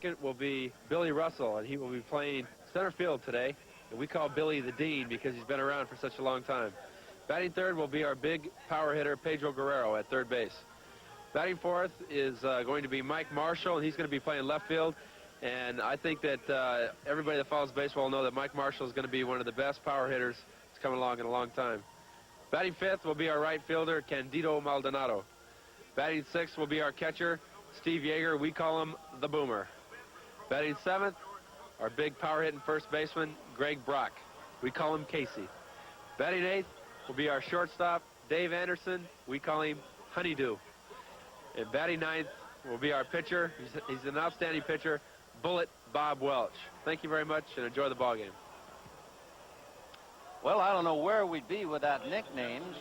second will be Billy Russell, and he will be playing center field today. And we call Billy the Dean because he's been around for such a long time. Batting third will be our big power hitter, Pedro Guerrero, at third base. Batting fourth is going to be Mike Marshall, and he's going to be playing left field. And I think that everybody that follows baseball know that Mike Marshall is going to be one of the best power hitters that's coming along in a long time. Batting fifth will be our right fielder, Candido Maldonado. Batting sixth will be our catcher, Steve Yeager. We call him the Boomer. Batting seventh, our big power-hitting first baseman, Greg Brock. We call him Casey. Batting eighth will be our shortstop, Dave Anderson. We call him Honeydew. And batting ninth will be our pitcher. He's an outstanding pitcher, Bullet Bob Welch. Thank you very much, and enjoy the ball game. Well, I don't know where we'd be without nicknames,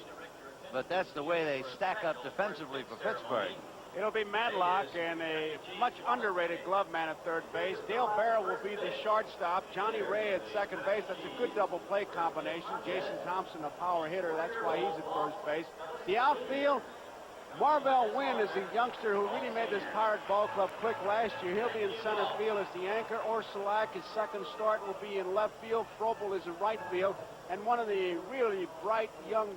but that's the way they stack up defensively for Pittsburgh. It'll be Matlock and a much underrated glove man at third base. Dale Barrow will be the shortstop. Johnny Ray at second base. That's a good double play combination. Jason Thompson, a power hitter. That's why he's at first base. The outfield, Marvell Wynn is a youngster who really made this Pirate Ball Club click last year. He'll be in center field as the anchor. Orsulak, his second start, will be in left field. Frobel is in right field. And one of the really bright young,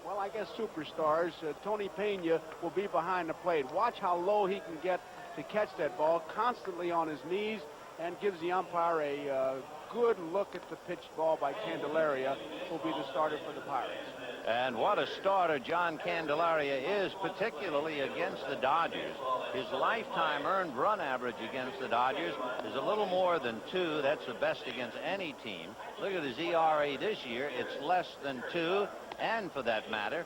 well, I guess superstars, Tony Pena, will be behind the plate. Watch how low he can get to catch that ball, constantly on his knees, and gives the umpire a good look at the pitched ball by Candelaria, who will be the starter for the Pirates. And what a starter John Candelaria is, particularly against the Dodgers. His lifetime earned run average against the Dodgers is a little more than 2. That's the best against any team. Look at his ERA this year. It's less than 2. And for that matter,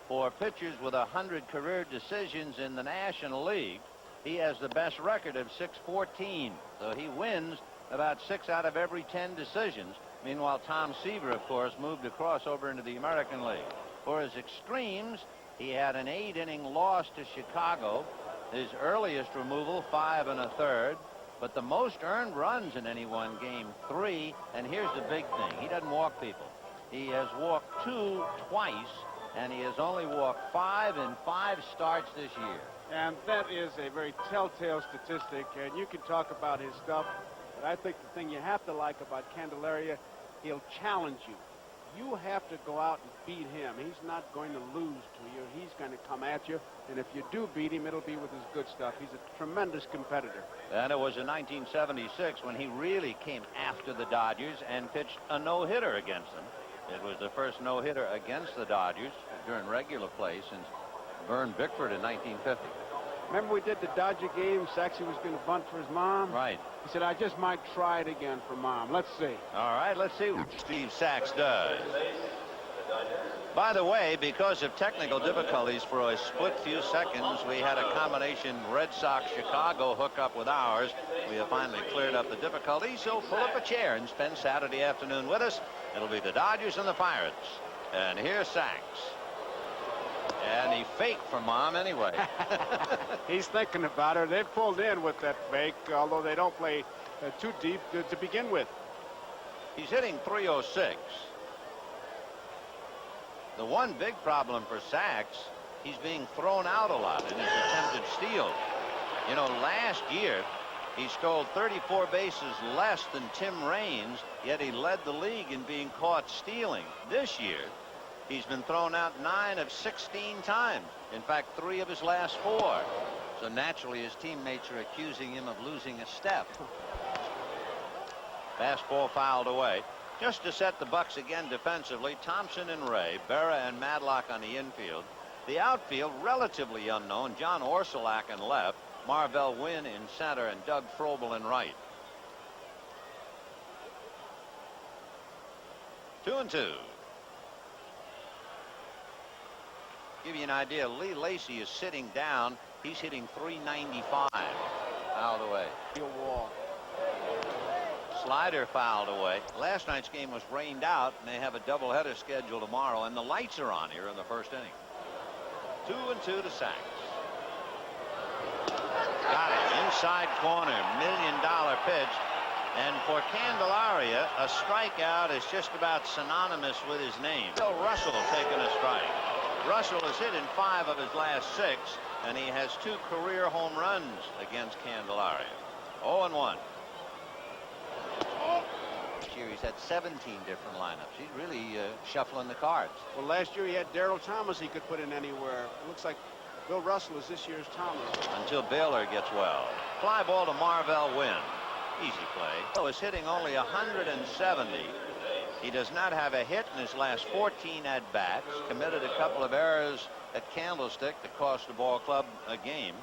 for pitchers with 100 career decisions in the National League, he has the best record of 614. So he wins about 6 out of every 10 decisions. Meanwhile, Tom Seaver, of course, moved across over into the American League. For his extremes, he had an 8-inning loss to Chicago. His earliest removal, 5 1/3. But the most earned runs in any one game, 3. And here's the big thing. He doesn't walk people. He has walked 2 twice, and he has only walked 5 in 5 starts this year. And that is a very telltale statistic, and you can talk about his stuff, but I think the thing you have to like about Candelaria, he'll challenge you. You have to go out and beat him. He's not going to lose to you. He's going to come at you, and if you do beat him, it'll be with his good stuff. He's a tremendous competitor. And it was in 1976 when he really came after the Dodgers and pitched a no-hitter against them. It was the first no-hitter against the Dodgers during regular play since Vern Bickford in 1950. Remember we did the Dodger game? Saxey was going to bunt for his mom? Right. He said, I just might try it again for Mom. Let's see. All right, let's see what Steve Sax does. By the way, because of technical difficulties for a split few seconds, we had a combination Red Sox-Chicago hookup with ours. We have finally cleared up the difficulties, so pull up a chair and spend Saturday afternoon with us. It'll be the Dodgers and the Pirates. And here's Sax. And he faked for Mom anyway. He's thinking about her. They've pulled in with that fake, although they don't play too deep to begin with. He's hitting .306. The one big problem for Sax, he's being thrown out a lot in his attempted steals. You know, last year, he stole 34 bases less than Tim Raines, yet he led the league in being caught stealing. This year, he's been thrown out 9 of 16 times. In fact, 3 of his last 4. So naturally, his teammates are accusing him of losing a step. Fastball fouled away. Just to set the Bucks again defensively, Thompson and Ray, Berra and Matlock on the infield. The outfield, relatively unknown, John Orsulak in left, Marvell Wynn in center, and Doug Frobel in right. 2-2. Give you an idea, Lee Lacy is sitting down. He's hitting .395. Fouled away. Wall. Slider fouled away. Last night's game was rained out, and they have a doubleheader scheduled tomorrow, and the lights are on here in the first inning. 2-2 to Sax. Got it. Inside corner. $1 million pitch. And for Candelaria, a strikeout is just about synonymous with his name. Bill Russell taking a strike. Russell has hit in 5 of his last 6, and he has 2 career home runs against Candelaria. 0-1. This year he's had 17 different lineups. He's really shuffling the cards. Well, last year he had Darryl Thomas he could put in anywhere. Looks like Bill Russell is this year's Thomas. Until Baylor gets well. Fly ball to Marvell Wynn. Easy play. Oh, is hitting only 170. He does not have a hit in his last 14 at-bats. Committed a couple of errors at Candlestick that cost the ball club a game.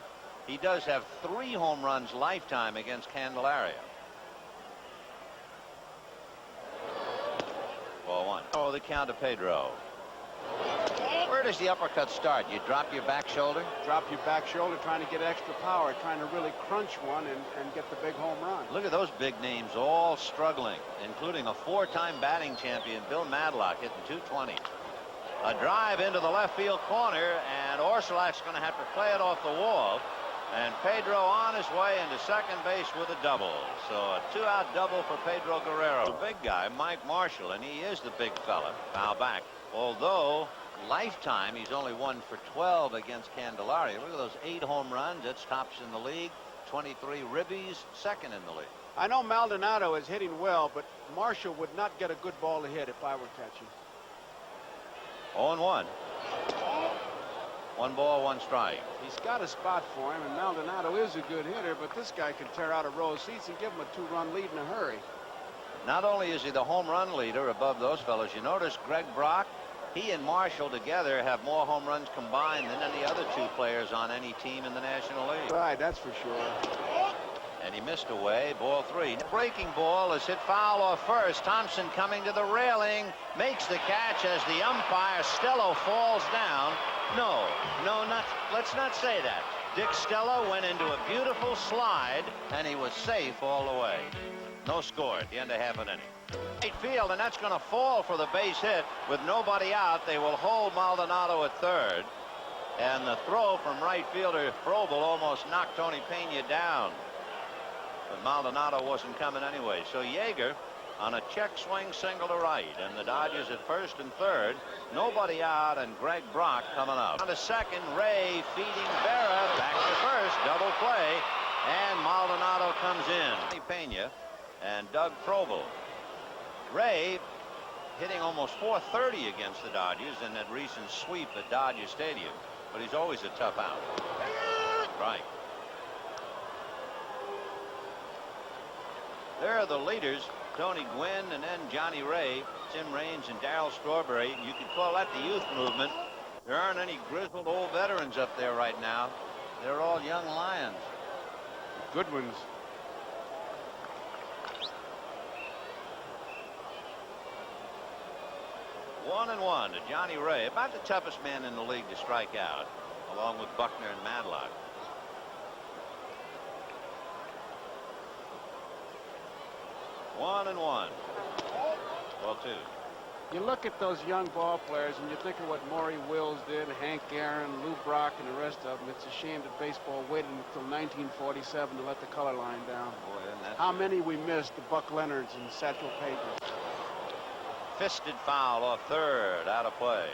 He does have 3 home runs lifetime against Candelaria. Ball 1. Oh, the count to Pedro. Where does the uppercut start? You drop your back shoulder? Drop your back shoulder, trying to get extra power, trying to really crunch one and get the big home run. Look at those big names all struggling, including a 4-time batting champion, Bill Madlock, hitting .220. A drive into the left field corner, and Orsulak's going to have to play it off the wall. And Pedro on his way into second base with a double. So a 2-out double for Pedro Guerrero. The big guy, Mike Marshall, and he is the big fella. Foul back. Although lifetime he's only 1 for 12 against Candelaria. Look at those 8 home runs. That's tops in the league. 23 ribbies, second in the league. I know Maldonado is hitting well, but Marshall would not get a good ball to hit if I were catching. 0-1. 1 ball, 1 strike. He's got a spot for him, and Maldonado is a good hitter, but this guy can tear out a row of seats and give him a 2-run lead in a hurry. Not only is he the home run leader above those fellows, you notice Greg Brock, he and Marshall together have more home runs combined than any other 2 players on any team in the National League. Right, that's for sure. And he missed away. Ball 3. Breaking ball is hit foul off first. Thompson coming to the railing, makes the catch as the umpire Stello falls down. No, let's not say that. Dick Stello went into a beautiful slide, and he was safe all the way. No score at the end of half an inning. Right field, and that's going to fall for the base hit with nobody out. They will hold Maldonado at third, and the throw from right fielder Frobel almost knocked Tony Pena down. But Maldonado wasn't coming anyway. So Yeager on a check swing single to right, and the Dodgers at first and third. Nobody out, and Greg Brock coming up. On to second, Ray feeding Berra back to first. Double play, and Maldonado comes in. Pena and Doug Frobel. Ray hitting almost .430 against the Dodgers in that recent sweep at Dodger Stadium, but he's always a tough out. Right. There are the leaders, Tony Gwynn and then Johnny Ray, Tim Raines and Darryl Strawberry. You could call that the youth movement. There aren't any grizzled old veterans up there right now. They're all young lions. Good ones. One and 1 to Johnny Ray, about the toughest man in the league to strike out, along with Buckner and Madlock. One and 1. Ball 2. You look at those young ball players and you think of what Maury Wills did, Hank Aaron, Lou Brock, and the rest of them. It's a shame that baseball waited until 1947 to let the color line down. Boy, how many we missed, the Buck Leonards and Satchel Pages. Fisted foul off third, out of play.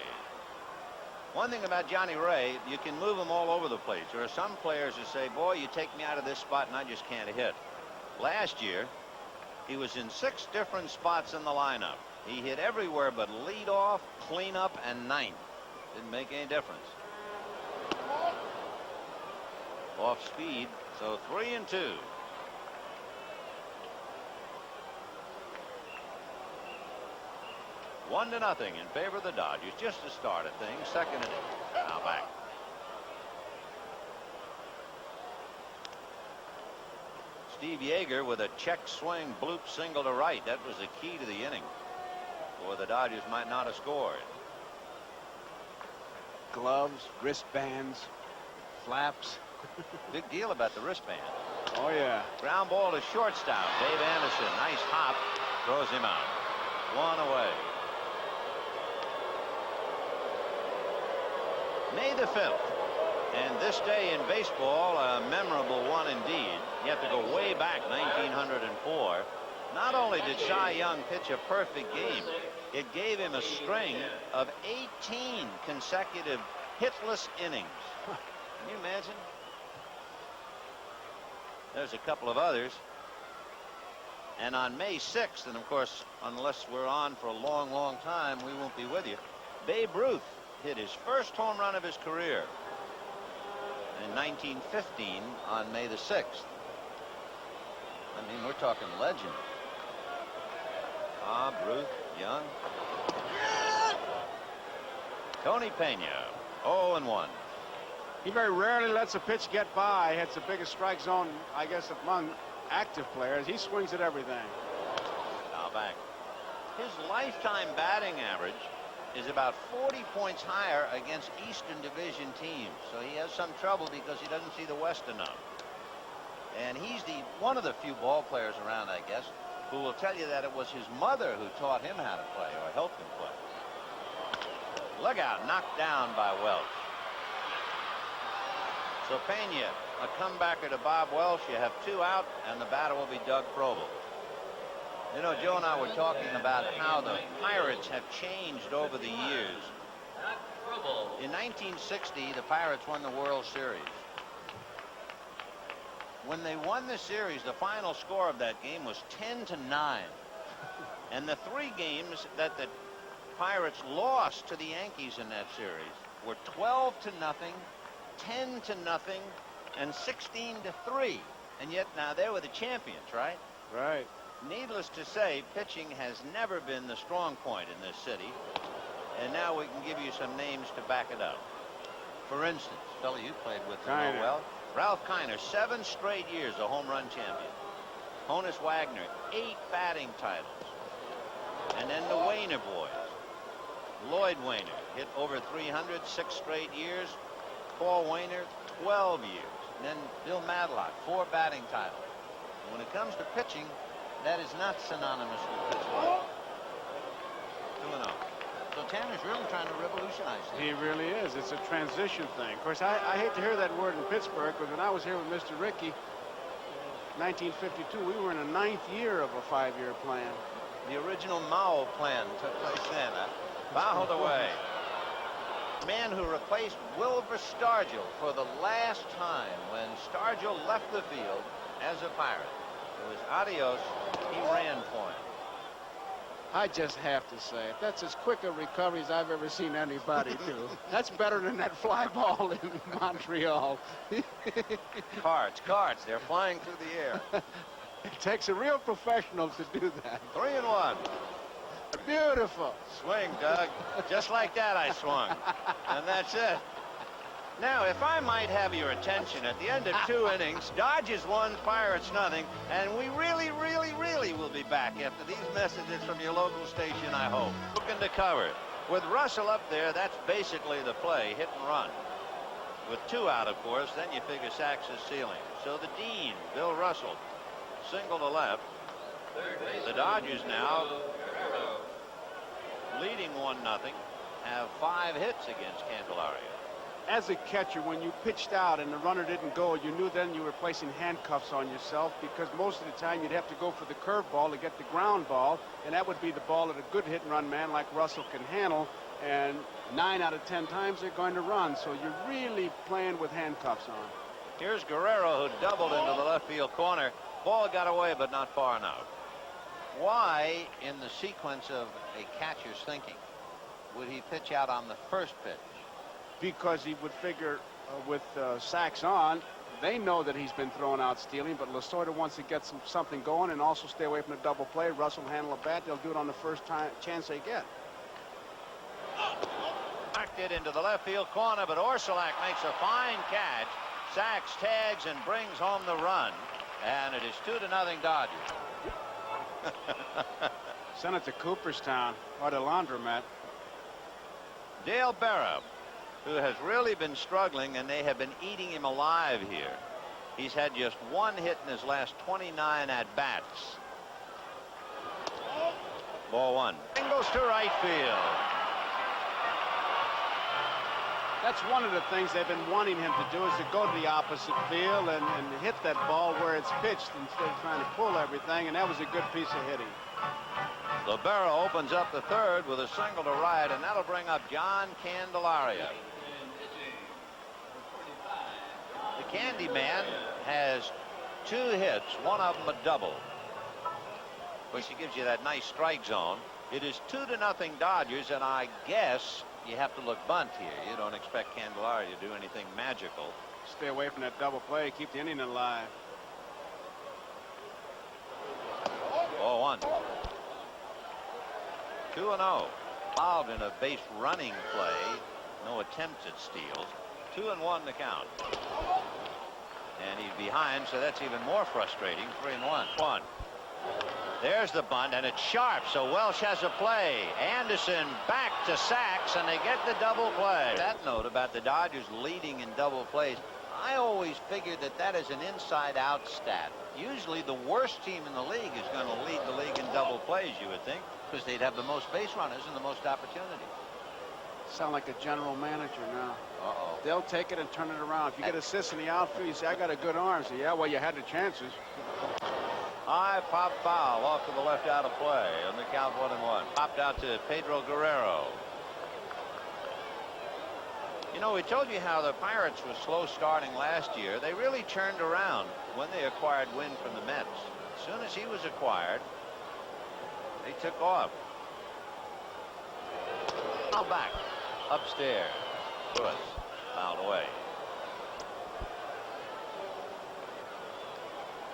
One thing about Johnny Ray, you can move him all over the place. There are some players who say, boy, you take me out of this spot and I just can't hit. Last year, he was in 6 different spots in the lineup. He hit everywhere but leadoff, cleanup, and ninth. Didn't make any difference. Off speed, so 3 and 2. 1-0 in favor of the Dodgers. Just to start of things. Second inning. Now back. Steve Yeager with a check swing bloop single to right. That was the key to the inning, or the Dodgers might not have scored. Gloves, wristbands, flaps. Big deal about the wristband. Oh, yeah. Ground ball to shortstop. Dave Anderson. Nice hop. Throws him out. 1 away. May the 5th. And this day in baseball, a memorable one indeed. You have to go way back, 1904. Not only did Cy Young pitch a perfect game, it gave him a string of 18 consecutive hitless innings. Can you imagine? There's a couple of others. And on May 6th, and of course, unless we're on for a long, long time, we won't be with you. Babe Ruth hit his first home run of his career in 1915 on May the 6th. I mean, we're talking legend. Bob Ruth, young. Tony Pena, 0-1. He very rarely lets a pitch get by. It's the biggest strike zone, I guess, among active players. He swings at everything. Now back. His lifetime batting average is about 40 points higher against Eastern Division teams. So he has some trouble because he doesn't see the West enough. And he's one of the few ball players around, I guess, who will tell you that it was his mother who taught him how to play or helped him play. Look out, knocked down by Welch. So Pena, a comebacker to Bob Welch. You have 2 out, and the batter will be Doug Frobel. You know, Joe and I were talking about how the Pirates have changed over the years. In 1960, the Pirates won the World Series. When they won the series, the final score of that game was 10-9. And the 3 games that the Pirates lost to the Yankees in that series were 12-0, 10-0, and 16-3. And yet now they were the champions, right? Right. Needless to say, pitching has never been the strong point in this city. And now we can give you some names to back it up. For instance, fellow you played with know well, Ralph Kiner, 7 straight years a home run champion. Honus Wagner, 8 batting titles. And then the Wainer boys. Lloyd Wainer hit over 300, 6 straight years. Paul Wainer, 12 years. And then Bill Madlock, 4 batting titles. And when it comes to pitching, that is not synonymous with pitching. 2-0. So Tanner's really trying to revolutionize things. He really is. It's a transition thing. Of course, I hate to hear that word in Pittsburgh, because when I was here with Mr. Rickey, 1952, we were in the 9th year of a 5-year plan. The original Mao plan took place then. Fouled away. Man who replaced Wilbur Stargell for the last time when Stargell left the field as a Pirate. It was adios. He ran for him. I just have to say, that's as quick a recovery as I've ever seen anybody do. That's better than that fly ball in Montreal. Cards. They're flying through the air. It takes a real professional to do that. 3-1. Beautiful. Swing, Doug. Just like that I swung. And that's it. Now, if I might have your attention, at the end of 2 innings, Dodgers 1, Pirates nothing, and we really will be back after these messages from your local station, I hope. Looking to cover. With Russell up there, that's basically the play, hit and run. With 2 out, of course, then you figure Sachs is ceiling. So the Dean, Bill Russell, single to left. The Dodgers now, leading 1-0, have 5 hits against Candelaria. As a catcher, when you pitched out and the runner didn't go, you knew then you were placing handcuffs on yourself, because most of the time you'd have to go for the curveball to get the ground ball, and that would be the ball that a good hit and run man like Russell can handle, and 9 out of 10 times they're going to run, so you're really playing with handcuffs on. Here's Guerrero, who doubled into the left field corner. Ball got away, but not far enough. Why, in the sequence of a catcher's thinking, would he pitch out on the first pitch? Because he would figure with Sachs on, they know that he's been thrown out stealing, but Lasorda wants to get something going and also stay away from the double play. Russell will handle a bat. They'll do it on the first chance they get. Knocked it into the left field corner, but Orsulak makes a fine catch. Sachs tags and brings home the run, and it is 2-0 Dodgers. Send it to Cooperstown or the laundromat. Dale Berra, who has really been struggling, and they have been eating him alive here. He's had just 1 hit in his last 29 at-bats. Ball 1. Goes to right field. That's one of the things they've been wanting him to do, is to go to the opposite field and hit that ball where it's pitched instead of trying to pull everything, and that was a good piece of hitting. Libera opens up the third with a single to right, and that'll bring up John Candelaria. The Candy Man has 2 hits, one of them a double. Of course, he gives you that nice strike zone. It is 2-0 Dodgers, and I guess you have to look bunt here. You don't expect Candelaria to do anything magical. Stay away from that double play. Keep the inning alive. 0-1. 2-0. Involved in a base running play. No attempts at steals. 2-1 the count. And he's behind, so that's even more frustrating. 3-1. There's the bunt, and it's sharp, so Welsh has a play. Anderson back to Sachs, and they get the double play. That note about the Dodgers leading in double plays, I always figured that that is an inside-out stat. Usually the worst team in the league is going to lead the league in double plays, you would think, because they'd have the most base runners and the most opportunities. Sound like a general manager now. Uh-oh. They'll take it and turn it around. If you get assists in the outfield, you say, I got a good arm. So, yeah, well, you had the chances. High pop foul off to the left out of play on the count 1-1. Popped out to Pedro Guerrero. You know, we told you how the Pirates were slow starting last year. They really turned around when they acquired Wynn from the Mets. As soon as he was acquired, they took off. Now back upstairs. Puss fouled away.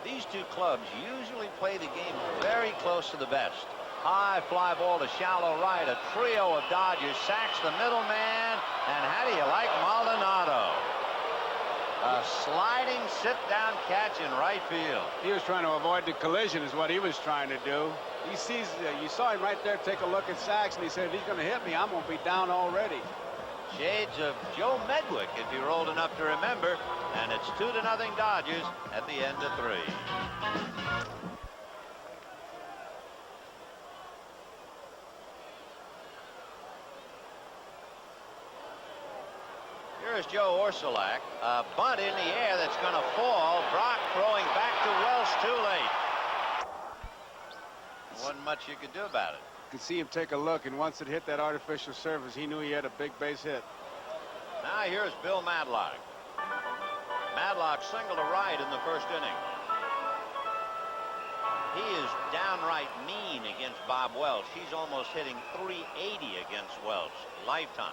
These two clubs usually play the game very close to the best. High fly ball to shallow right. A trio of Dodgers. Sachs the middleman. And how do you like Maldonado? A sliding sit-down catch in right field. He was trying to avoid the collision is what he was trying to do. He sees, you saw him right there take a look at Sachs, and he said, if he's going to hit me, I'm going to be down already. Shades of Joe Medwick, if you're old enough to remember. And it's 2-0 Dodgers at the end of 3. Here's Joe Orsulak. A bunt in the air that's going to fall. Brock throwing back to Welsh too late. Wasn't much you could do about it. You could see him take a look, and once it hit that artificial surface, he knew he had a big base hit. Now here's Bill Madlock. Madlock single to right in the first inning. He is downright mean against Bob Welch. He's almost hitting .380 against Welch lifetime.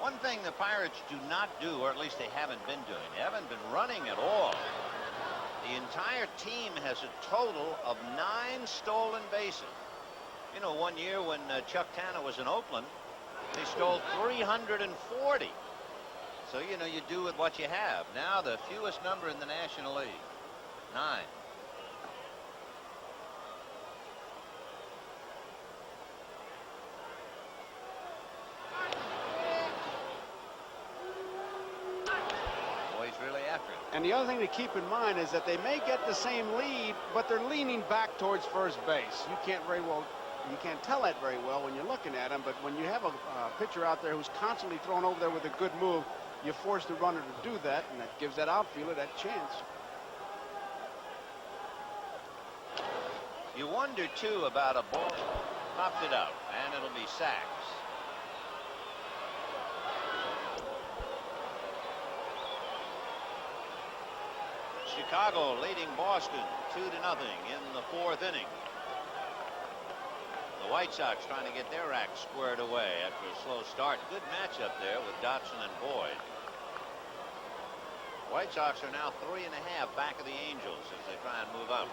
One thing the Pirates do not do, or at least they haven't been doing, they haven't been running at all. The entire team has a total of 9 stolen bases. You know, one year when Chuck Tanner was in Oakland, they stole 340. So, you know, you do with what you have. Now the fewest number in the National League, 9. Boy, he's really after it. And the other thing to keep in mind is that they may get the same lead, but they're leaning back towards first base. You can't tell that very well when you're looking at him, but when you have a pitcher out there who's constantly thrown over there with a good move, you force the runner to do that, and that gives that outfielder that chance. You wonder, too, about a ball. Popped it up, and it'll be Sachs. Chicago leading Boston 2-0 in the 4th inning. The White Sox trying to get their act squared away after a slow start. Good matchup there with Dotson and Boyd. White Sox are now 3.5 back of the Angels as they try and move up.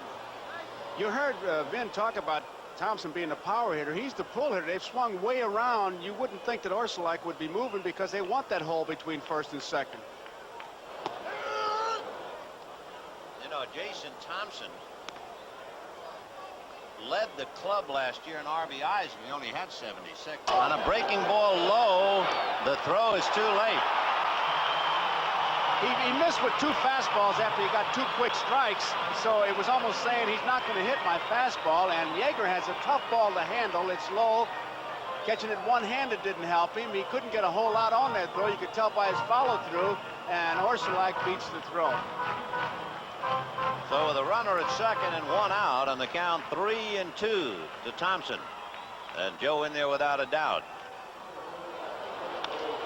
You heard Vin talk about Thompson being a power hitter. He's the pull hitter. They've swung way around. You wouldn't think that Orsulak would be moving because they want that hole between first and second. You know, Jason Thompson led the club last year in RBIs. We only had 76. On a breaking ball low, the throw is too late. He missed with 2 fastballs after he got 2 quick strikes, so it was almost saying he's not going to hit my fastball, and Yeager has a tough ball to handle. It's low. Catching it one-handed didn't help him. He couldn't get a whole lot on that throw. You could tell by his follow-through, and Orsulak beats the throw. So with a runner at second and 1 out on the count, 3-2 to Thompson. And Joe in there without a doubt.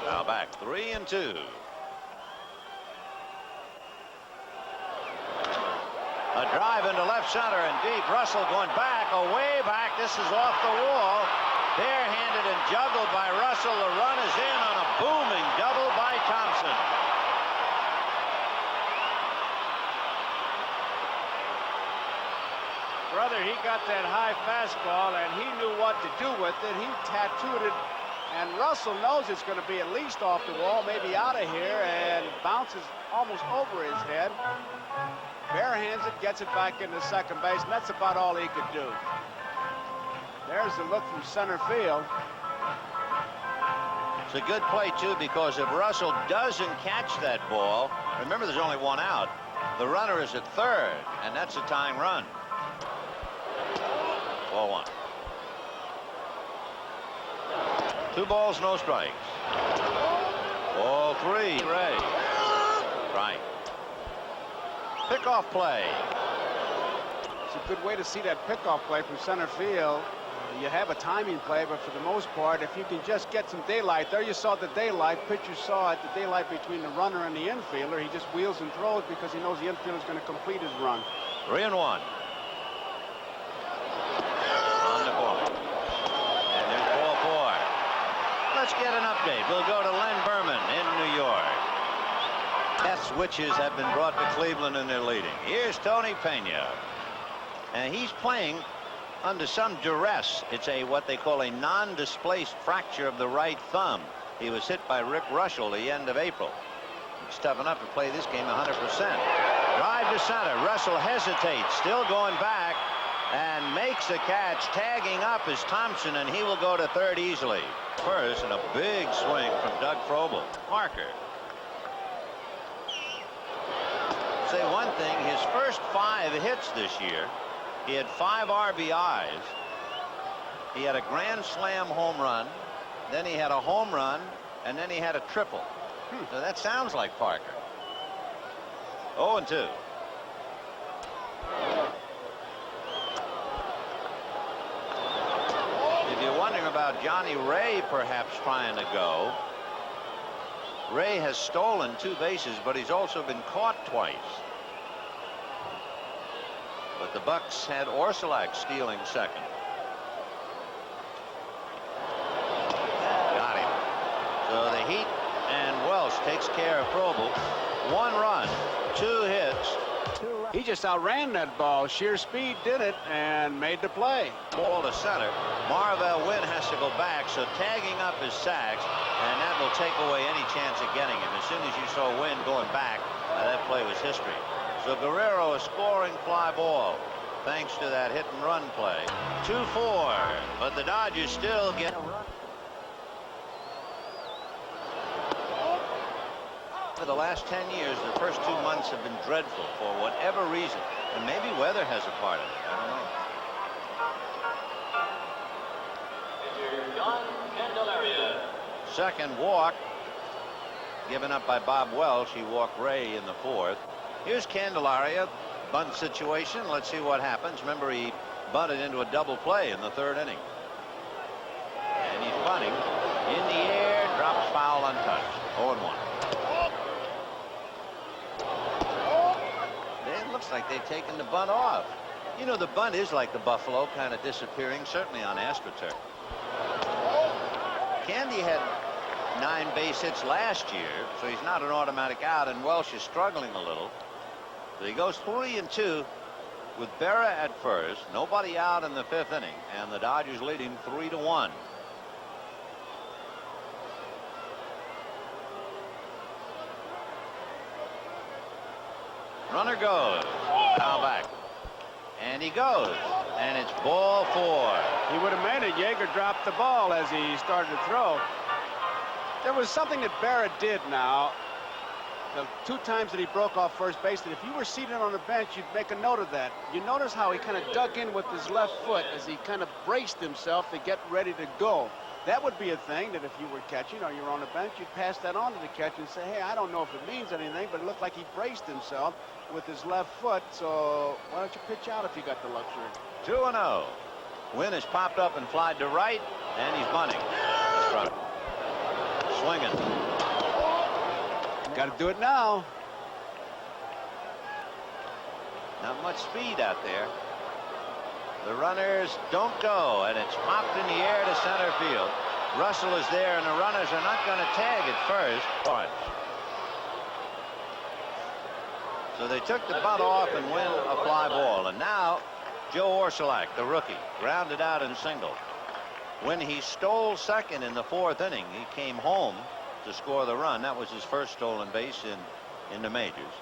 Now back 3-2. A drive into left center and deep. Russell going back, away back. This is off the wall. Barehanded and juggled by Russell. The run is in on a booming double by Thompson. Brother, he got that high fastball, and he knew what to do with it. He tattooed it, and Russell knows it's going to be at least off the wall, maybe out of here, and bounces almost over his head. Barehands it, gets it back into second base, and that's about all he could do. There's the look from center field. It's a good play, too, because if Russell doesn't catch that ball, remember there's only one out, the runner is at third, and that's a tying run. 4-1. 2 balls, no strikes. Ball 3, Ray. Right. Pickoff play. It's a good way to see that pickoff play from center field. You have a timing play, but for the most part, if you can just get some daylight, there you saw the daylight. Pitcher saw it, the daylight between the runner and the infielder. He just wheels and throws because he knows the infielder is going to complete his run. 3-1. On the corner. And there's ball 4. Let's get an update. We'll go to Len Berman in New York. Death switches have been brought to Cleveland and they're leading. Here's Tony Pena. And he's playing under some duress. It's what they call a non-displaced fracture of the right thumb. He was hit by Rick Russell the end of April. It's tough enough to play this game 100%. Drive to center. Russell hesitates, still going back, and makes the catch. Tagging up is Thompson, and he will go to third easily. First, and a big swing from Doug Frobel. Parker. Say one thing, his first 5 hits this year, he had 5 RBIs. He had a grand slam home run, then he had a home run, and then he had a triple. So that sounds like Parker. 0-2. If you're wondering about Johnny Ray perhaps trying to go, Ray has stolen 2 bases, but he's also been caught twice. But the Bucks had Orsulak stealing second. Got him. So the Heat and Welsh takes care of Frobel. 1 run, 2 hits. He just outran that ball. Sheer speed did it and made the play. Ball to center. Marvell Wynn has to go back, so tagging up is Sachs, and that will take away any chance of getting him. As soon as you saw Wynn going back, that play was history. So Guerrero a scoring fly ball thanks to that hit and run play. 2-4, but the Dodgers still get a run. For the last 10 years, the first 2 months have been dreadful for whatever reason, and maybe weather has a part of it. I don't know. Second walk given up by Bob Welsh. He walked Ray in the 4th. Here's Candelaria, bunt situation. Let's see what happens. Remember, he bunted into a double play in the 3rd inning. And he's bunting in the air, drops foul untouched. 0-1. It looks like they've taken the bunt off. You know, the bunt is like the Buffalo, kind of disappearing, certainly on AstroTurf. Candy had 9 base hits last year, so he's not an automatic out, and Welsh is struggling a little. So he goes 3-2 with Berra at first, nobody out in the 5th inning, and the Dodgers leading 3-1. Runner goes. Now back. And he goes. And it's ball 4. He would have made it. Yeager dropped the ball as he started to throw. There was something that Berra did now. The 2 times that he broke off first base, that if you were seated on the bench, you'd make a note of that. You notice how he kind of dug in with his left foot as he kind of braced himself to get ready to go. That would be a thing that if you were catching or you're on the bench, you'd pass that on to the catcher and say, hey, I don't know if it means anything, but it looked like he braced himself with his left foot, so why don't you pitch out if you got the luxury? 2-0. Wynn has popped up and flied to right, and he's bunting. Swinging. Got to do it now. Not much speed out there. The runners don't go, and it's popped in the air to center field. Russell is there, and the runners are not going to tag at first. So they took the bunt off and win a fly ball. And now Joe Orsulak, the rookie, grounded out in single. When he stole second in the 4th inning, he came home to score the run. That was his first stolen base in the majors.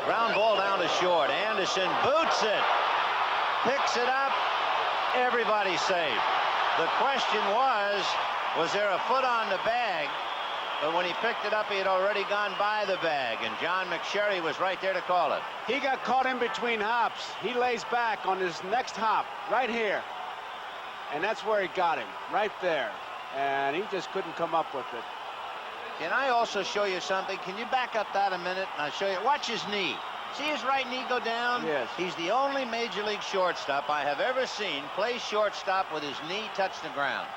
Ground ball down to short. Anderson boots it, picks it up. Everybody's safe. The question was there a foot on the bag? But when he picked it up, he had already gone by the bag, and John McSherry was right there to call it. He got caught in between hops. He lays back on his next hop right here, and that's where he got him, right there, and he just couldn't come up with it. Can I also show you something? Can you back up that a minute, and I'll show you? Watch his knee. See his right knee go down? Yes. He's the only major league shortstop I have ever seen play shortstop with his knee touch the ground.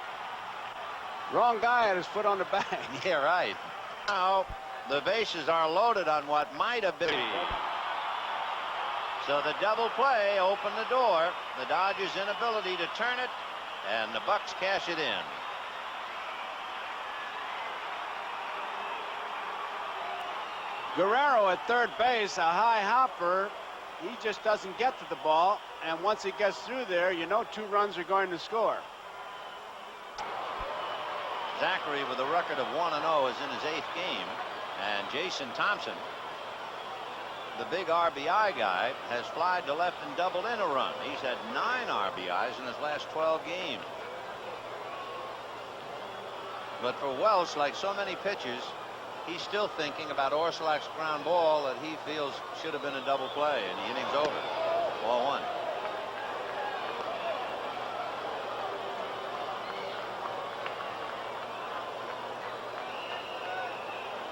Wrong guy had his foot on the bag. Yeah, right. Now the bases are loaded on what might have been. So the double play opened the door. The Dodgers' inability to turn it, and the Bucks cash it in. Guerrero at third base, a high hopper. He just doesn't get to the ball, and once he gets through there, you know 2 runs are going to score. Zachary, with a record of 1-0, is in his 8th game, and Jason Thompson, the big RBI guy, has flied to left and doubled in a run. He's had 9 RBIs in his last 12 games. But for Welsh, like so many pitchers, he's still thinking about Orsulak's ground ball that he feels should have been a double play, and the inning's over. Ball 1.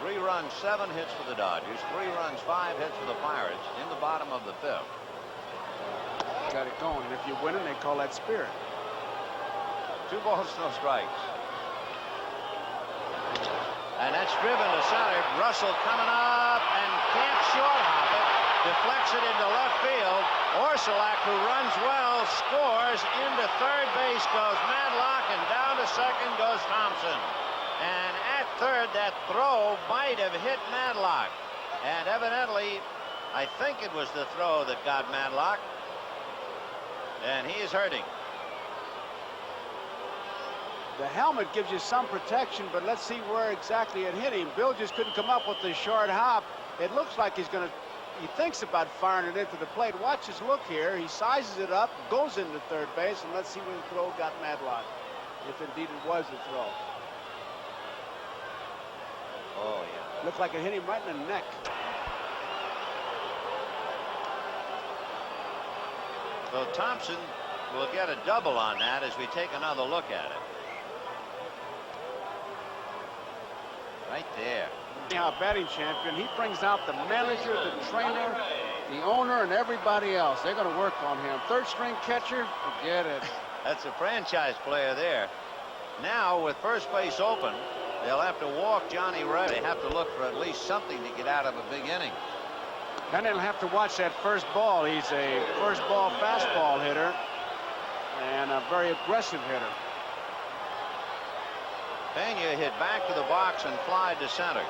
Three runs, 7 hits for the Dodgers. 3 runs, 5 hits for the Pirates in the bottom of the 5th. Got it going, and if you win it, they call that spirit. 2 balls, no strikes. And that's driven to center. Russell coming up and can't short hop it. Deflects it into left field. Orsulak, who runs well, scores. Into third base goes Madlock, and down to second goes Thompson. And at third, that throw might have hit Madlock. And evidently, I think it was the throw that got Madlock. And he is hurting. The helmet gives you some protection, but let's see where exactly it hit him. Bill just couldn't come up with the short hop. It looks like he thinks about firing it into the plate. Watch his look here. He sizes it up, goes into third base, and let's see where the throw got Madlock, if indeed it was a throw. Oh, yeah. Looked like it hit him right in the neck. So Thompson will get a double on that as we take another look at it. Right there. Now, batting champion, he brings out the manager, the trainer, the owner, and everybody else. They're going to work on him. Third string catcher, forget it. That's a franchise player there. Now, with first base open, they'll have to walk Johnny Ray. They have to look for at least something to get out of a big inning. Then they'll have to watch that first ball. He's a first ball fastball hitter and a very aggressive hitter. Pena hit back to the box and flied to center.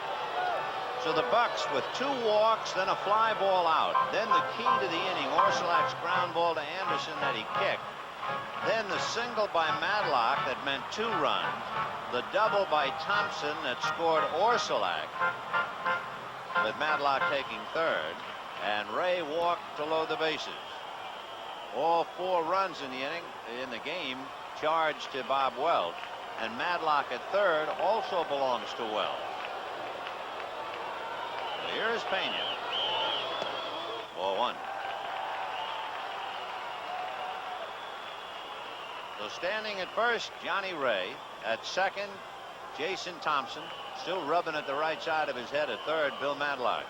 So the Bucks with 2 walks, then a fly ball out. Then the key to the inning, Orsulak's ground ball to Anderson that he kicked. Then the single by Madlock that meant 2 runs. The double by Thompson that scored Orsulak, with Madlock taking third. And Ray walked to load the bases. All 4 runs in the inning, in the game, charged to Bob Welch. And Madlock at third also belongs to Welch. So here is Pena. Ball 1. So standing at first, Johnny Ray. At second, Jason Thompson. Still rubbing at the right side of his head. At third, Bill Madlock.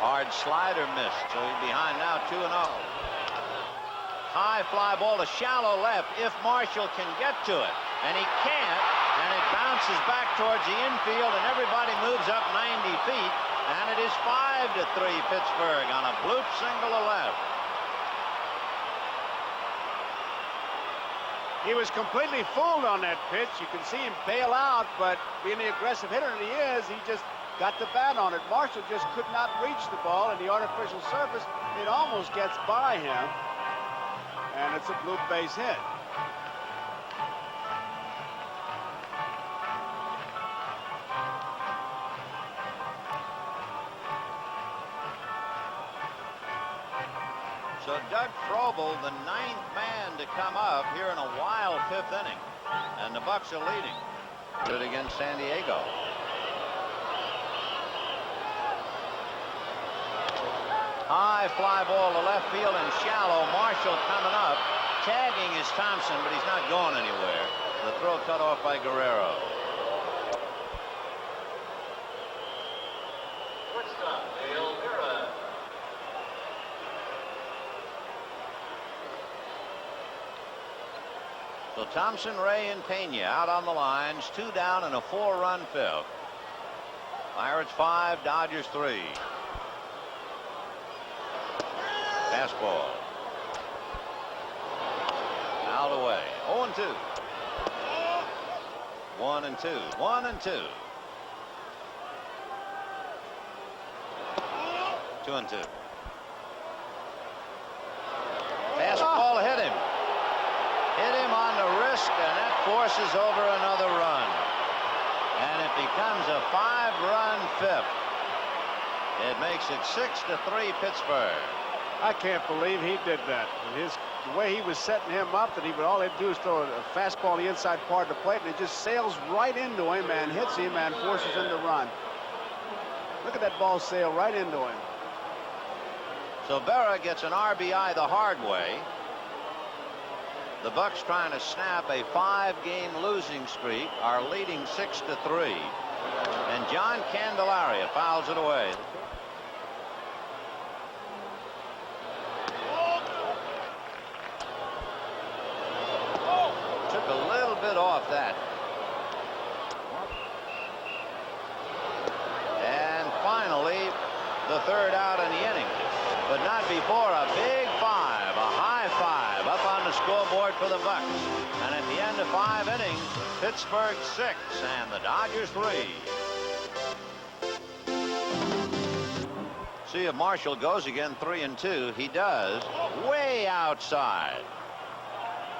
Hard slider missed, so he's behind now 2-0. High fly ball to shallow left if Marshall can get to it. And he can't, and it bounces back towards the infield, and everybody moves up 90 feet. And it is 5-3 Pittsburgh on a bloop single to left. He was completely fooled on that pitch. You can see him bail out, but being the aggressive hitter he is, he just got the bat on it. Marshall just could not reach the ball, and the artificial surface, it almost gets by him. And it's a bloop base hit. So Doug Frobel, the 9th man to come up here in a wild 5th inning. And the Bucks are leading. Good against San Diego. High fly ball to left field and shallow. Marshall coming up. Tagging is Thompson, but he's not going anywhere. The throw cut off by Guerrero. So Thompson, Ray, and Pena out on the lines. 2 down and a 4-run 5th. Pirates 5, Dodgers 3. Fastball. Out away. 0-2. 1-2. 1-2. 2-2. Fastball hit him. Hit him on the wrist, and that forces over another run. And it becomes a 5-run 5th. It makes it 6-3 Pittsburgh. I can't believe he did that. The way he was setting him up, that all he'd do is throw a fastball the inside part of the plate, and it just sails right into him and hits him and forces him to run. Look at that ball sail right into him. So Berra gets an RBI the hard way. The Bucks trying to snap a 5-game losing streak, are leading 6-3. And John Candelaria fouls it away. Took a little bit off that. And finally, the 3rd out in the inning. But not before a big 5, a high 5 up on the scoreboard for the Bucks. And at the end of 5 innings, Pittsburgh 6 and the Dodgers 3. See if Marshall goes again 3-2. He does, way outside.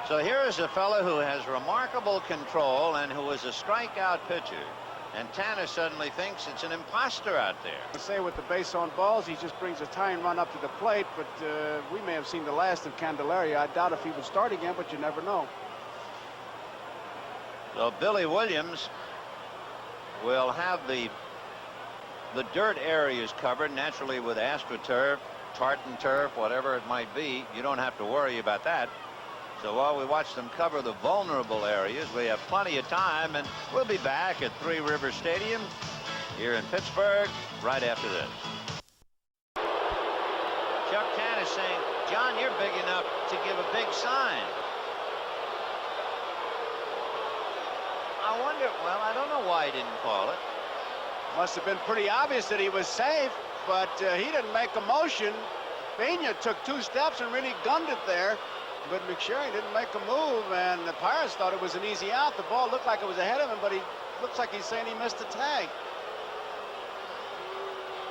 So here is a fellow who has remarkable control and who is a strikeout pitcher. And Tanner suddenly thinks it's an imposter out there. I say with the base on balls, he just brings a tying run up to the plate, but we may have seen the last of Candelaria. I doubt if he would start again, but you never know. So Billy Williams will have the dirt areas covered naturally with AstroTurf, tartan turf, whatever it might be. You don't have to worry about that. So while we watch them cover the vulnerable areas, we have plenty of time, and we'll be back at Three Rivers Stadium here in Pittsburgh right after this. Chuck Tanner saying, John, you're big enough to give a big sign. I wonder, well, I don't know why he didn't call it. Must have been pretty obvious that he was safe, but he didn't make a motion. Pena took 2 steps and really gunned it there. But McSherry didn't make a move, and the Pirates thought it was an easy out. The ball looked like it was ahead of him, but he looks like he's saying he missed the tag.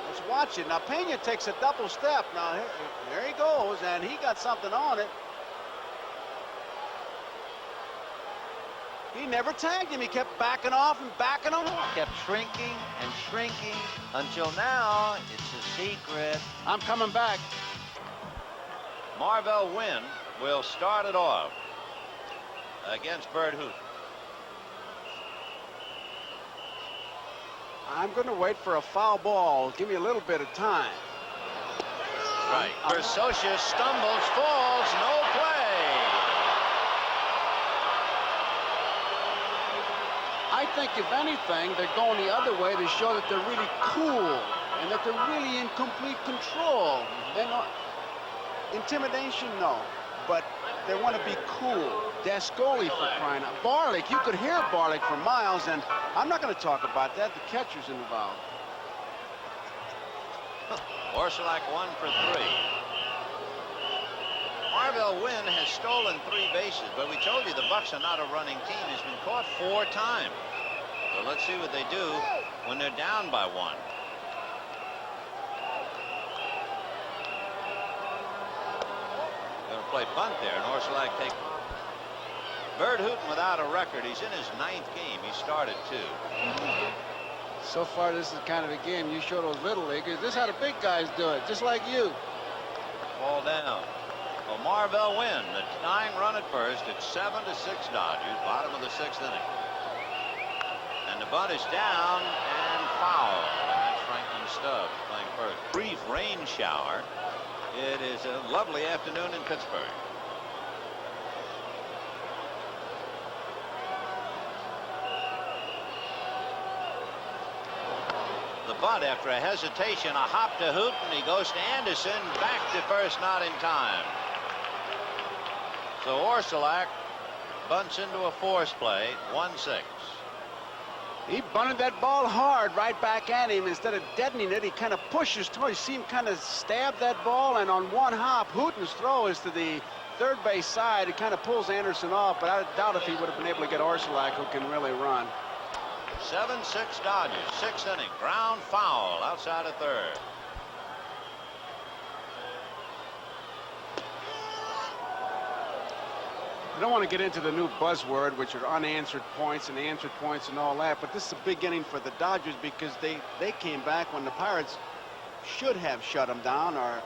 Let's watch it. Now, Pena takes a double step. Now, here he goes, and he got something on it. He never tagged him. He kept backing off and backing off. Kept shrinking and shrinking until now it's a secret. I'm coming back. Marvell Wynn will start it off against Bert Hoot. I'm going to wait for a foul ball. Give me a little bit of time. Right. Bersocius stumbles, falls, no play. I think, if anything, they're going the other way to show that they're really cool. and that they're really in complete control. And intimidation, no, but they want to be cool. Dascoli for crying out. Barlick, you could hear Barlick for miles, and I'm not going to talk about that. The catcher's involved. Orsulak 1 for 3. Marvell Wynn has stolen 3 bases, but we told you the Bucks are not a running team. He's been caught 4 times. So let's see what they do when they're down by 1. Going to play bunt there, and Orsulak take. Bert Hooton without a record. He's in his 9th game. He started 2. So far, this is kind of a game you show those little leaguers. This is how the big guys do it, just like you. Ball down. Well, Marvell Wynn, the tying run at first. It's 7-6 Dodgers, bottom of the 6th inning. And the bunt is down and foul. And that's Franklin Stubbs playing first. Brief rain shower. It is a lovely afternoon in Pittsburgh. The bunt after a hesitation, a hop to Hooton. He goes to Anderson, back to first, not in time. So Orsulak bunts into a force play, 1-6. He bunted that ball hard right back at him. Instead of deadening it, he kind of pushes towards. You see him kind of stab that ball, and on one hop, Hooton's throw is to the third base side. It kind of pulls Anderson off, but I doubt if he would have been able to get Orsulak, who can really run. 7-6 Dodgers, 6th inning, ground foul outside of third. I don't want to get into the new buzzword, which are unanswered points and answered points and all that, but this is a big inning for the Dodgers because they came back when the Pirates should have shut them down, or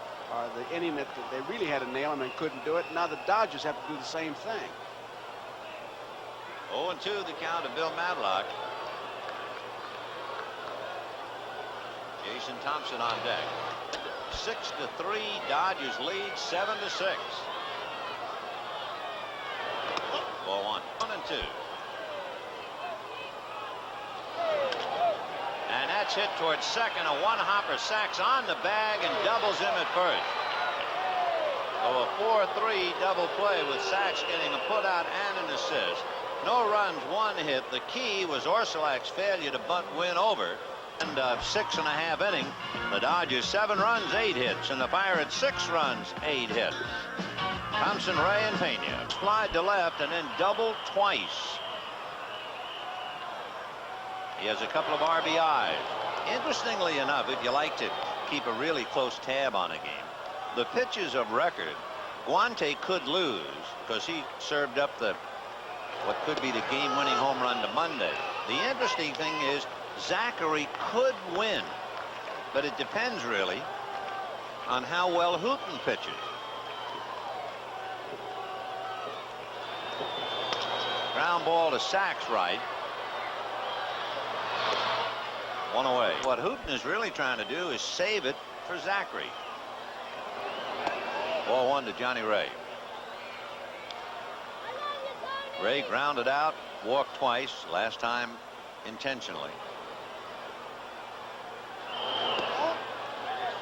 the inning that they really had to nail them and couldn't do it. Now the Dodgers have to do the same thing. 0-2 the count of Bill Madlock. Jason Thompson on deck. 6-3 Dodgers lead, 7-6. Ball 1 and 2. And that's hit towards second. A one-hopper. Sacks on the bag and doubles him at first. So a 4-3 double play with Sacks getting a putout and an assist. No runs, 1 hit. The key was Orsulak's failure to bunt Wynn over. And 6.5 inning. The Dodgers 7 runs, 8 hits, and the Pirates 6 runs, 8 hits. Thompson, Ray, and Pena slide to left and then double twice. He has a couple of RBIs. Interestingly enough, if you like to keep a really close tab on a game, the pitches of record, Guante could lose because he served up what could be the game-winning home run to Monday. The interesting thing is Zachary could win, but it depends really on how well Hooton pitches. Ground ball to Sacks right. 1 away. What Hooton is really trying to do is save it for Zachary. Ball 1 to Johnny Ray. Ray grounded out, walked twice, last time intentionally.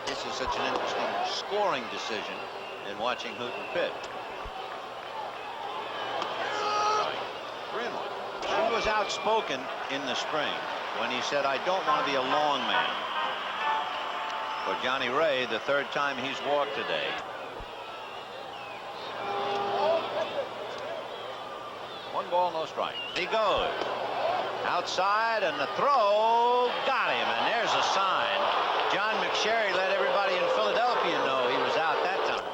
This is such an interesting scoring decision in watching Hooton pitch. 3-1. He was outspoken in the spring when he said, "I don't want to be a long man." For Johnny Ray, the 3rd time he's walked today. One ball, no strike. He goes outside, and the throw got him, and there's a sign. John McSherry let everybody in Philadelphia know he was out that time.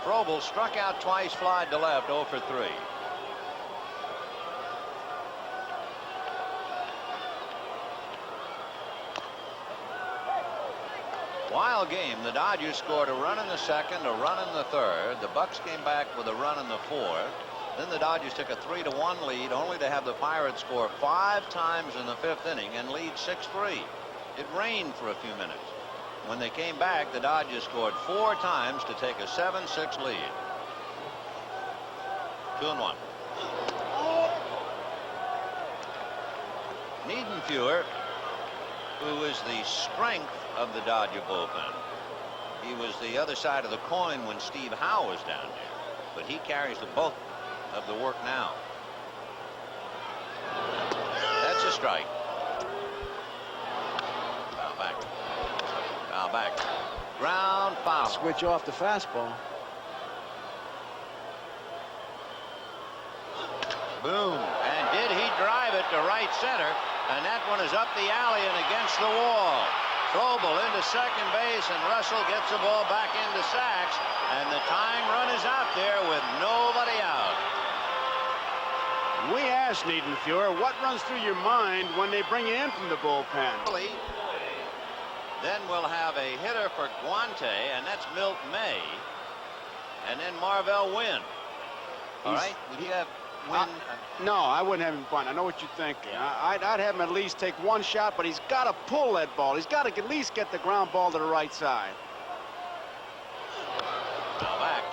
Frobel struck out twice, flied to left, 0 for 3. Wild game. The Dodgers scored a run in the 2nd, a run in the 3rd. The Bucks came back with a run in the 4th. Then the Dodgers took a 3-1 lead, only to have the Pirates score 5 times in the 5th inning and lead 6-3. It rained for a few minutes. When they came back, the Dodgers scored 4 times to take a 7-6 lead. 2-1. Niedenfuer, who is the strength of the Dodger bullpen. He was the other side of the coin when Steve Howe was down there, but he carries the bulk of the work now. That's a strike. Foul back. Foul back. Ground foul. Switch off the fastball. Boom. And did he drive it to right center? And that one is up the alley and against the wall. Frobel into second base, and Russell gets the ball back into Sachs, and the tying run is out there with nobody out. We asked Niedenfuer, what runs through your mind when they bring you in from the bullpen? Then we'll have a hitter for Guante, and that's Milt May, and then Marvell Wynn. All right, would you have Wynn? No, I wouldn't have him bunt. I know what you're thinking. I'd have him at least take one shot, but he's got to pull that ball. He's got to at least get the ground ball to the right side. Now back.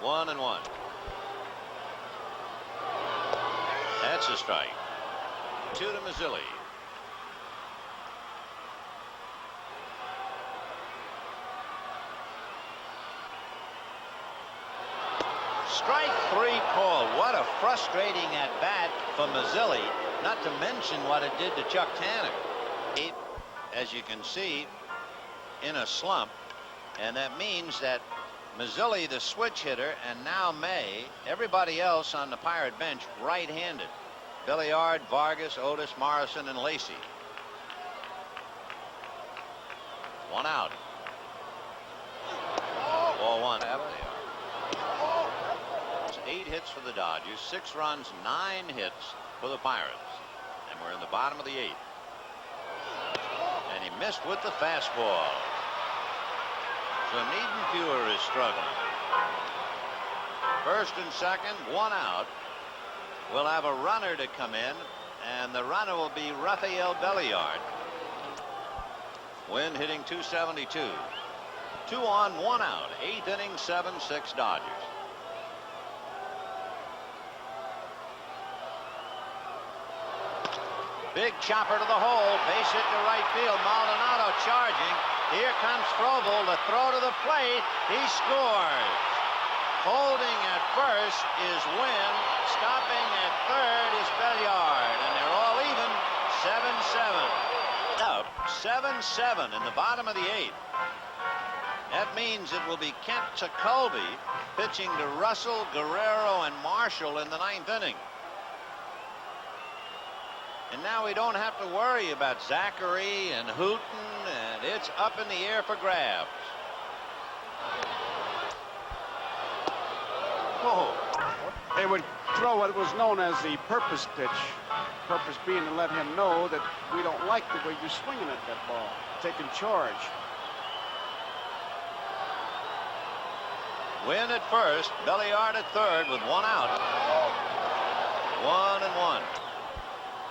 One and one. That's a strike. 2 to Mazzilli. Strike 3 call. What a frustrating at bat for Mazzilli, not to mention what it did to Chuck Tanner. As you can see, in a slump, and that means that Mazzilli, the switch hitter, and now May, everybody else on the Pirate bench right-handed. Billiard, Vargas, Otis, Morrison, and Lacey. 1 out. Ball 1. 8 hits for the Dodgers, 6 runs, 9 hits for the Pirates. And we're in the bottom of the 8th. And he missed with the fastball. So Niedenfuer is struggling. First and second, 1 out. We'll have a runner to come in, and the runner will be Rafael Belliard. Wynn hitting .272. 2 on, 1 out. 8th inning, 7-6 Dodgers. Big chopper to the hole. Base hit to right field. Maldonado charging. Here comes Frobel. The throw to the plate. He scores. Holding at first is Wynn. Stopping at third is Belliard. And they're all even. 7-7. Up 7-7 in the bottom of the 8th. That means it will be Kent Tekulve pitching to Russell, Guerrero, and Marshall in the 9th inning. And now we don't have to worry about Zachary and Hooten, and it's up in the air for grabs. Whoa. They would throw what was known as the purpose pitch. Purpose being to let him know that we don't like the way you're swinging at that ball, taking charge. Wynn at first, Belliard at third with 1 out. 1-1.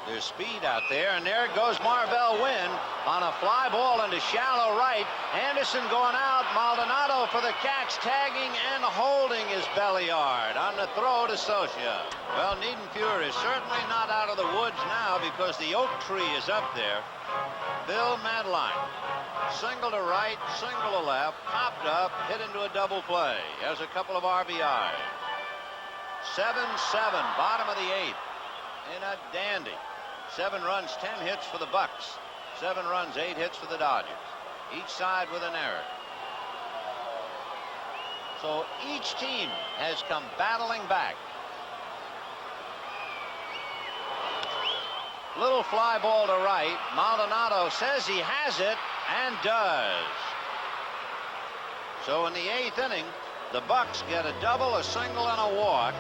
There's speed out there, and there goes Marvell Wynn on a fly ball into shallow right. Anderson going out. Maldonado for the catch. Tagging and holding is Belliard on the throw to Socia. Well, Niedenfuer is certainly not out of the woods now because the oak tree is up there. Bill Madeline. Single to right, single to left, popped up, hit into a double play. Has a couple of RBI. 7-7, bottom of the 8th. In a dandy. 7 runs, 10 hits for the Bucks. 7 runs, 8 hits for the Dodgers. Each side with an error. So each team has come battling back. Little fly ball to right. Maldonado says he has it and does. So in the 8th inning, the Bucks get a double, a single, and a walk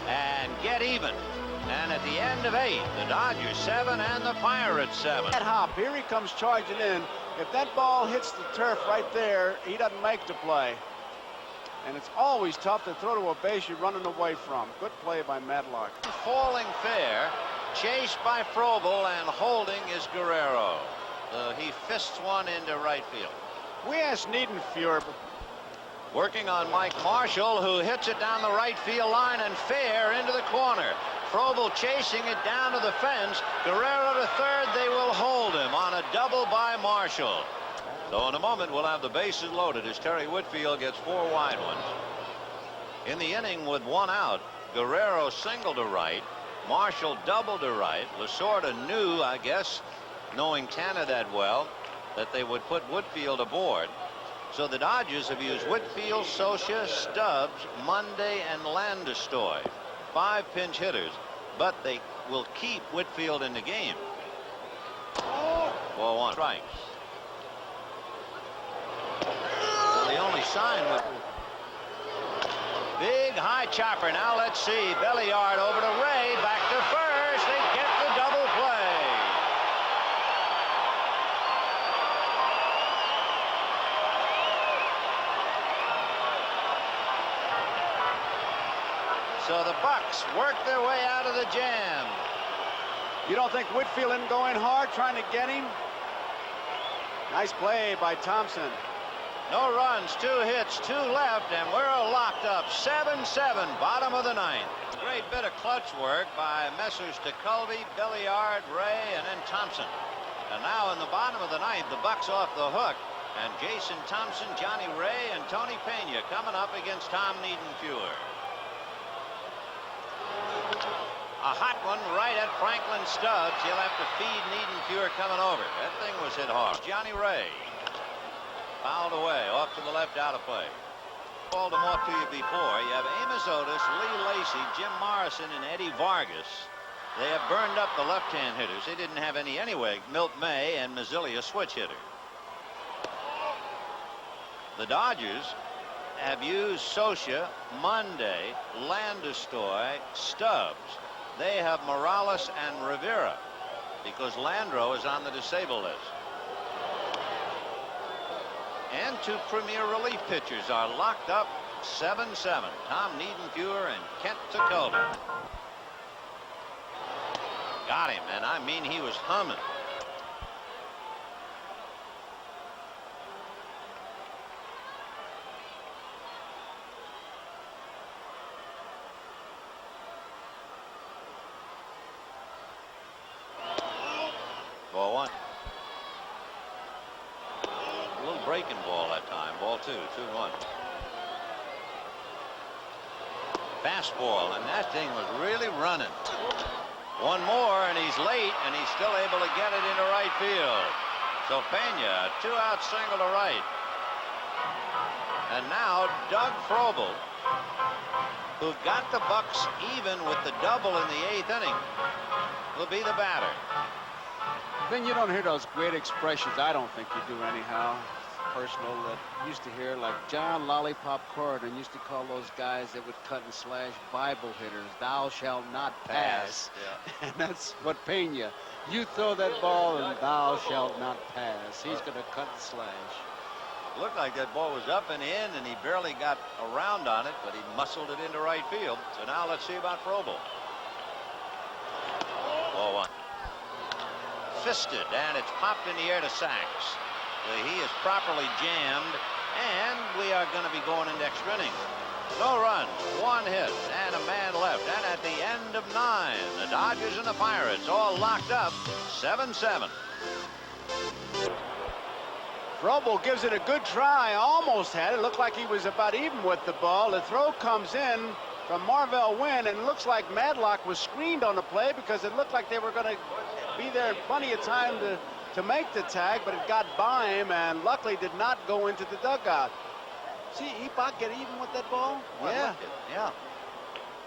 and get even. And at the end of 8, the Dodgers 7 and the Pirates 7. That hop, here he comes charging in. If that ball hits the turf right there, he doesn't make the play. And it's always tough to throw to a base you're running away from. Good play by Matlock. Falling fair, chased by Frobel, and holding is Guerrero. He fists one into right field. We asked Niedenfuer. Working on Mike Marshall, who hits it down the right field line and fair into the corner. Frobel chasing it down to the fence. Guerrero to third. They will hold him on a double by Marshall. So in a moment, we'll have the bases loaded as Terry Whitfield gets 4 wide ones. In the inning with 1 out, Guerrero singled to right. Marshall doubled to right. Lasorda knew, I guess, knowing Tanner that well, that they would put Whitfield aboard. So the Dodgers have used Whitfield, Socia, Stubbs, Monday, and Landesteaux. 5 pinch hitters, but they will keep Whitfield in the game. 4-1 strikes. Well, the only sign with big high chopper. Now let's see. Belliard over to Ray. Back to first. They get the double play. So the Bucks work their way out of the jam. You don't think Whitfield isn't going hard trying to get him? Nice play by Thompson. No runs, 2 hits, 2 left, and we're locked up. 7-7, bottom of the 9th. Great bit of clutch work by Messrs. DeCulvey, Belliard, Ray, and then Thompson. And now in the bottom of the 9th, the Bucks off the hook. And Jason Thompson, Johnny Ray, and Tony Pena coming up against Tom Niedenfuer. A hot one right at Franklin Stubbs. He'll have to feed Niedenfuer coming over. That thing was hit hard. Johnny Ray. Fouled away, off to the left, out of play. Called them off to you before. You have Amos Otis, Lee Lacy, Jim Morrison, and Eddie Vargas. They have burned up the left-hand hitters. They didn't have any anyway. Milt May and Mazzilli, a switch hitter. The Dodgers have used Socia, Monday, Landesteaux, Stubbs. They have Morales and Rivera because Landro is on the disabled list. And 2 premier relief pitchers are locked up. 7-7. Tom Niedenfuer and Kent Tekulve. Got him, and I mean he was humming. Ball 1. A little breaking ball that time. Ball 2, 2-1. Fastball, and that thing was really running. One more, and he's late, and he's still able to get it into right field. So Pena, 2-out single to right. And now Doug Frobel, who got the Bucks even with the double in the 8th inning, will be the batter. Then you don't hear those great expressions. I don't think you do anyhow. Personal that used to hear, like John Lollipop Corridor used to call those guys that would cut and slash Bible hitters. Thou shalt not pass. Yeah. And that's what Pena. You throw that ball and thou shalt not pass. He's going to cut and slash. Looked like that ball was up and in, and he barely got around on it, but he muscled it into right field. So now let's see about Frobel. Ball 1. Fisted, and it's popped in the air to Sachs. He is properly jammed, and we are going to be going into extra innings. No runs, 1 hit, and a man left. And at the end of 9, the Dodgers and the Pirates all locked up. 7-7. Frobel gives it a good try. Almost had it. Looked like he was about even with the ball. The throw comes in from Marvell Wynn, and it looks like Madlock was screened on the play because it looked like they were going to be there plenty of time to make the tag, but it got by him and luckily did not go into the dugout. See Epoch get even with that ball? Yeah. Yeah.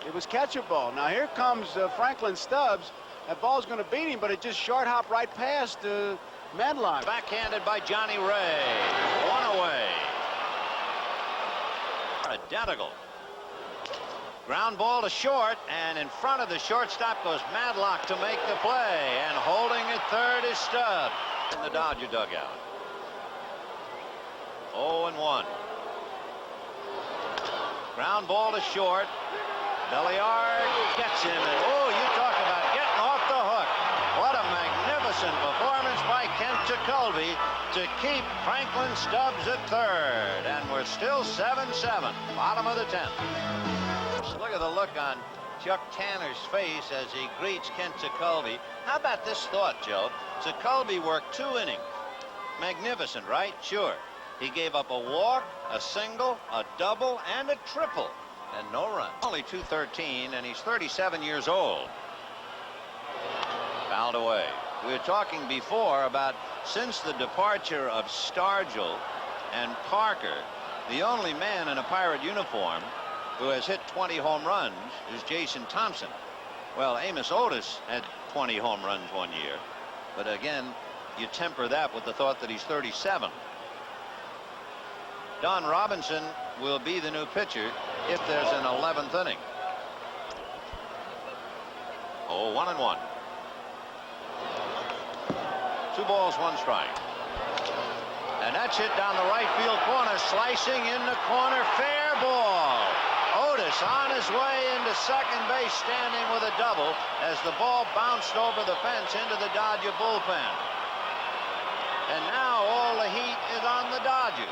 It was catcher ball. Now here comes Franklin Stubbs. That ball's going to beat him, but it just short hopped right past Madlock. Backhanded by Johnny Ray. 1 away. Identical. Ground ball to short, and in front of the shortstop goes Madlock to make the play, and holding at third is Stubbs in the Dodger dugout. 0-1. Ground ball to short. Belliard gets him, and you talk about getting off the hook. What a magnificent performance by Kent Tekulve to keep Franklin Stubbs at third, and we're We're still 7-7, bottom of the 10th. Just look at the look on Chuck Tanner's face as he greets Kent Tekulve. How about this thought, Joe? Tekulve worked 2 innings. Magnificent, right? Sure. He gave up a walk, a single, a double, and a triple, and no run. Only 213, and he's 37 years old. Fouled away. We were talking before about since the departure of Stargell and Parker, the only man in a Pirate uniform who has hit 20 home runs is Jason Thompson. Well, Amos Otis had 20 home runs one year, but again, you temper that with the thought that he's 37. Don Robinson will be the new pitcher if there's an 11th inning. Oh, 1-1. 2 balls, 1 strike. And that's hit down the right field corner, slicing in the corner, fair ball. Otis on his way into second base, standing with a double as the ball bounced over the fence into the Dodger bullpen. And now all the heat is on the Dodgers.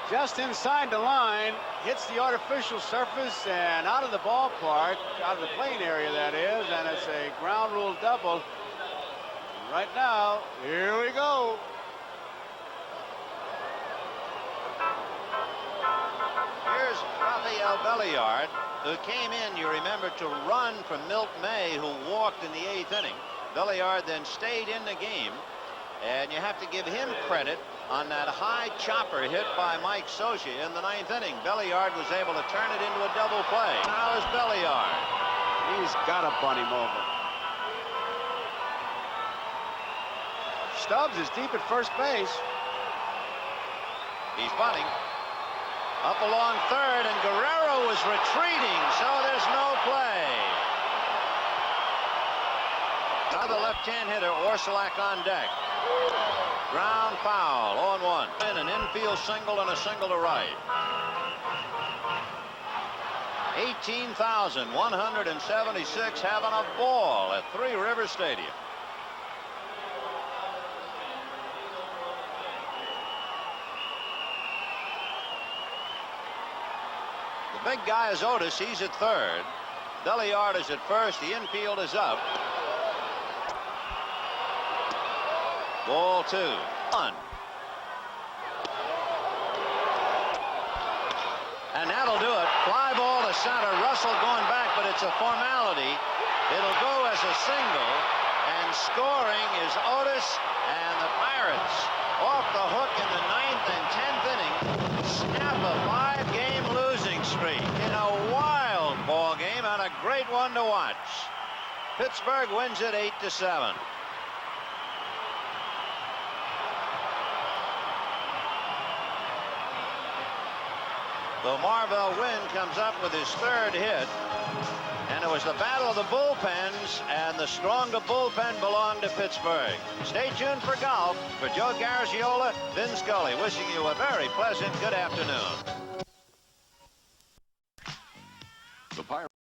Just inside the line, hits the artificial surface and out of the ballpark, out of the playing area that is, and it's a ground rule double. Right now, here we go. Here's Rafael Belliard, who came in, you remember, to run from Milt May, who walked in the 8th inning. Belliard then stayed in the game, and you have to give him credit on that high chopper hit by Mike Scioscia in the 9th inning. Belliard was able to turn it into a double play. Now is Belliard. He's got to bunt him over. Stubbs is deep at first base. He's bunting. Up along third, and Guerrero was retreating, so there's no play. Now the left-hand hitter, Orsulak on deck. Ground foul, 0-1. And an infield single and a single to right. 18,176 having a ball at Three River Stadium. The big guy is Otis. He's at third. Belliard is at first. The infield is up. Ball 2. 1. And that'll do it. Fly ball to center. Russell going back, but it's a formality. It'll go as a single. And scoring is Otis, and the Pirates off the hook in the 9th and 10th inning. Snap a 5-game losing streak in a wild ball game and a great one to watch. Pittsburgh wins it 8-7. The Marvell Wynn comes up with his 3rd hit, and it was the battle of the bullpens, and the stronger bullpen belonged to Pittsburgh. Stay tuned for golf. For Joe Garagiola, Vin Scully, wishing you a very pleasant good afternoon.